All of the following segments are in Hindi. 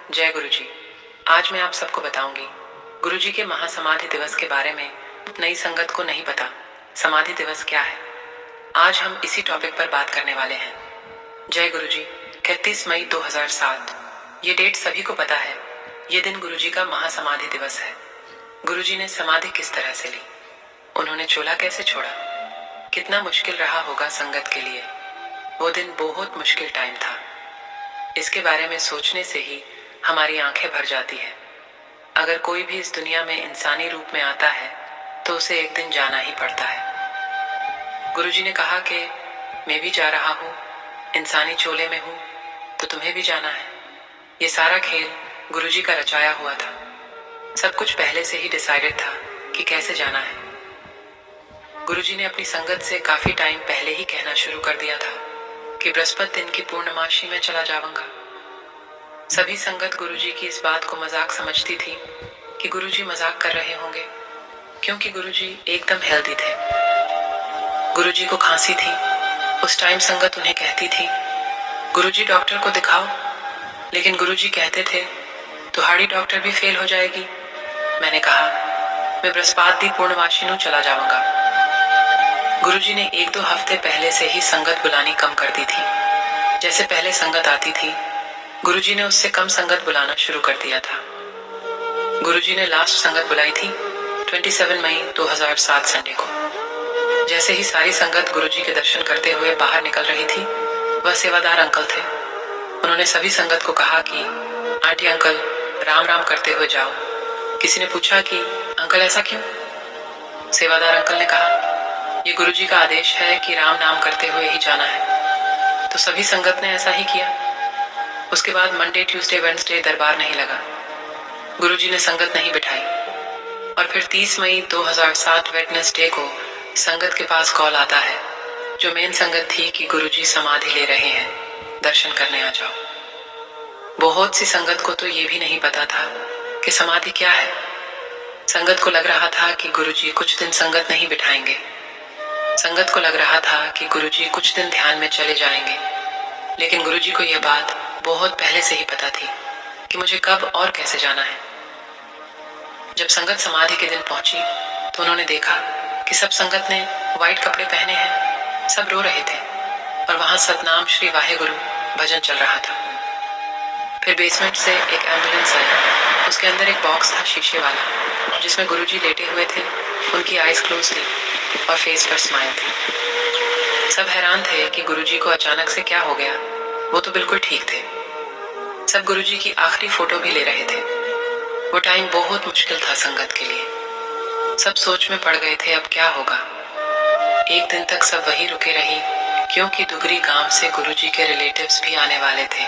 जय गुरुजी। आज मैं आप सबको बताऊंगी गुरुजी के महासमाधि दिवस के बारे में। नई संगत को नहीं पता समाधि दिवस क्या है। आज हम इसी टॉपिक पर बात करने वाले हैं। जय गुरुजी। 31 मई 2007 ये डेट सभी को पता है। ये दिन गुरुजी का महासमाधि दिवस है। गुरुजी ने समाधि किस तरह से ली, उन्होंने चोला कैसे छोड़ा, कितना मुश्किल रहा होगा संगत के लिए। वो दिन बहुत मुश्किल टाइम था। इसके बारे में सोचने से ही हमारी आंखें भर जाती है। अगर कोई भी इस दुनिया में इंसानी रूप में आता है तो उसे एक दिन जाना ही पड़ता है। गुरुजी ने कहा कि मैं भी जा रहा हूँ, इंसानी चोले में हूँ तो तुम्हें भी जाना है। ये सारा खेल गुरुजी का रचाया हुआ था। सब कुछ पहले से ही डिसाइडेड था कि कैसे जाना है। गुरुजी ने अपनी संगत से काफी टाइम पहले ही कहना शुरू कर दिया था कि बृहस्पति दिन की पूर्णमासी में चला जाऊंगा। सभी संगत गुरुजी की इस बात को मजाक समझती थी कि गुरुजी मजाक कर रहे होंगे, क्योंकि गुरुजी एकदम हेल्दी थे। गुरुजी को खांसी थी। उस टाइम संगत उन्हें कहती थी, गुरुजी डॉक्टर को दिखाओ। लेकिन गुरुजी कहते थे, तुम्हारी डॉक्टर भी फेल हो जाएगी। मैंने कहा, मैं बृहस्पति पूर्णमासी ਨੂੰ चला जाऊंगा। गुरुजी ने 1-2 हफ्ते पहले से ही संगत बुलानी कम कर दी थी। जैसे पहले संगत आती थी, गुरुजी ने उससे कम संगत बुलाना शुरू कर दिया था। गुरुजी ने लास्ट संगत बुलाई थी 27 मई 2007 संडे को। जैसे ही सारी संगत गुरुजी के दर्शन करते हुए बाहर निकल रही थी, वह सेवादार अंकल थे। उन्होंने सभी संगत को कहा कि आंटी अंकल राम राम करते हुए जाओ। किसी ने पूछा कि अंकल ऐसा क्यों? सेवादार अंकल ने कहा, ये गुरुजी का आदेश है कि राम नाम करते हुए ही जाना है। तो सभी संगत ने ऐसा ही किया। उसके बाद मंडे, ट्यूसडे, वेडनेसडे दरबार नहीं लगा। गुरुजी ने संगत नहीं बिठाई। और फिर 30 मई 2007 वेडनेसडे को संगत के पास कॉल आता है, जो मेन संगत थी, कि गुरुजी समाधि ले रहे हैं, दर्शन करने आ जाओ। बहुत सी संगत को तो ये भी नहीं पता था कि समाधि क्या है। संगत को लग रहा था कि गुरुजी कुछ दिन संगत नहीं बिठाएंगे। संगत को लग रहा था कि गुरुजी कुछ दिन ध्यान में चले जाएंगे। लेकिन गुरुजी को यह बात बहुत पहले से ही पता थी कि मुझे कब और कैसे जाना है। जब संगत समाधि के दिन पहुंची तो उन्होंने देखा कि सब संगत ने व्हाइट कपड़े पहने हैं। सब रो रहे थे और वहां सतनाम श्री वाहेगुरु भजन चल रहा था। फिर बेसमेंट से एक एम्बुलेंस आई। उसके अंदर एक बॉक्स था शीशे वाला, जिसमें गुरुजी लेटे हुए थे। उनकी आईज क्लोज थी और फेस पर स्माइल थी। सब हैरान थे कि गुरुजी को अचानक से क्या हो गया। वो तो बिल्कुल ठीक थे। सब गुरुजी की आखिरी फोटो भी ले रहे थे। वो टाइम बहुत मुश्किल था संगत के लिए। सब सोच में पड़ गए थे अब क्या होगा। एक दिन तक सब वही रुके रही, क्योंकि दुगरी गांव से गुरुजी के रिलेटिव्स भी आने वाले थे।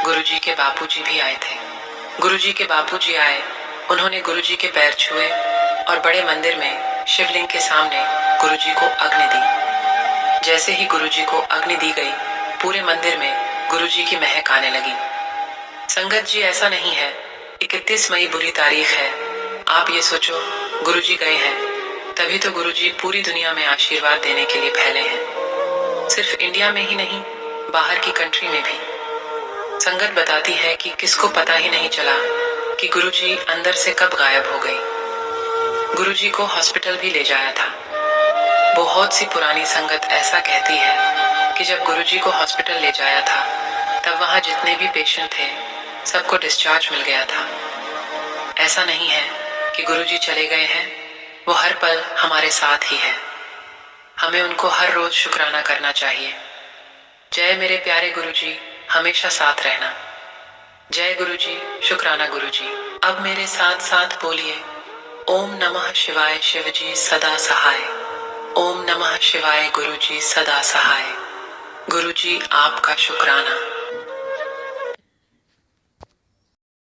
गुरुजी के बापूजी भी आए थे। गुरुजी के बापूजी आए। उन्होंने गुरुजी के पैर छुए और बड़े मंदिर में शिवलिंग के सामने गुरुजी को अग्नि दी। जैसे ही गुरुजी को अग्नि दी गई, पूरे मंदिर में गुरुजी की महक आने लगी। संगत जी, ऐसा नहीं है 31 मई बुरी तारीख है। आप ये सोचो, गुरुजी गए हैं तभी तो गुरुजी पूरी दुनिया में आशीर्वाद देने के लिए फैले हैं। सिर्फ इंडिया में ही नहीं, बाहर की कंट्री में भी। संगत बताती है कि किसको पता ही नहीं चला कि गुरुजी अंदर से कब गायब हो गई। गुरुजी को हॉस्पिटल भी ले जाया था। बहुत सी पुरानी संगत ऐसा कहती है कि जब गुरुजी को हॉस्पिटल ले जाया था, तब वहां जितने भी पेशेंट थे, सबको डिस्चार्ज मिल गया था। ऐसा नहीं है कि गुरुजी चले गए हैं, वो हर पल हमारे साथ ही है। हमें उनको हर रोज शुक्राना करना चाहिए। जय मेरे प्यारे गुरुजी, हमेशा साथ रहना। जय गुरुजी, शुक्राना गुरुजी। अब मेरे साथ साथ बोलिए, ओम नमः शिवाय शिवजी सदा सहाय। ओम नमः शिवाय गुरुजी सदा सहाय। गुरुजी आपका शुक्राना।